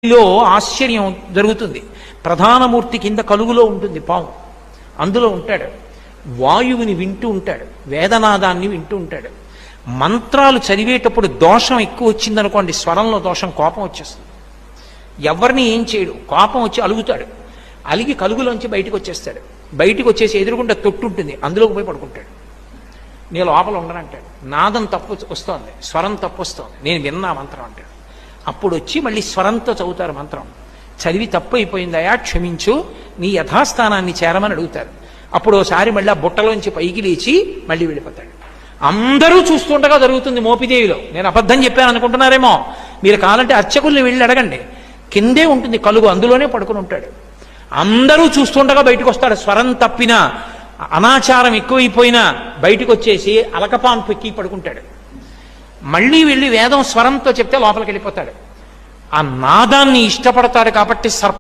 లో ఆశ్చర్యం జరుగుతుంది. ప్రధానమూర్తి కింద కలుగులో ఉంటుంది పాము, అందులో ఉంటాడు. వాయువుని వింటూ ఉంటాడు, వేదనాదాన్ని వింటూ ఉంటాడు. మంత్రాలు చదివేటప్పుడు దోషం ఎక్కువ వచ్చిందనుకోండి, స్వరంలో దోషం, కోపం వచ్చేస్తుంది. ఎవరిని ఏం చేయడు, కోపం వచ్చి అలుగుతాడు. అలిగి కలుగులోంచి బయటకు వచ్చేస్తాడు. బయటకు వచ్చేసి ఎదురుకుండా తొట్టు ఉంటుంది, అందులోకి పోయి పడుకుంటాడు. నేను లోపల ఉండనంటాడు. నాదం తప్పు వస్తోంది, స్వరం తప్పు వస్తోంది, నేను విన్నా మంత్రం అంటాడు. అప్పుడు వచ్చి మళ్ళీ స్వరంతో చదువుతారు మంత్రం. చదివి తప్పు అయిపోయిందయా, క్షమించు, నీ యథాస్థానాన్ని చేరమని అడుగుతారు. అప్పుడు ఒకసారి మళ్ళీ ఆ బుట్టలోంచి పైకి లేచి మళ్ళీ వెళ్ళిపోతాడు. అందరూ చూస్తుండగా జరుగుతుంది మోపిదేవిలో. నేను అబద్ధం చెప్పాను అనుకుంటున్నారేమో, మీరు కావాలంటే అర్చకుల్ని వెళ్ళి అడగండి. కిందే ఉంటుంది కలుగు, అందులోనే పడుకుని ఉంటాడు. అందరూ చూస్తుండగా బయటకు వస్తాడు. స్వరం తప్పినా, అనాచారం ఎక్కువైపోయినా బయటకు వచ్చేసి అలకపాన్ పెక్కి పడుకుంటాడు. మళ్ళీ వెళ్ళి వేదం స్వరంతో చెప్తే లోపలికి వెళ్ళిపోతాడు. ఆ నాదాన్ని ఇష్టపడతాడు కాబట్టి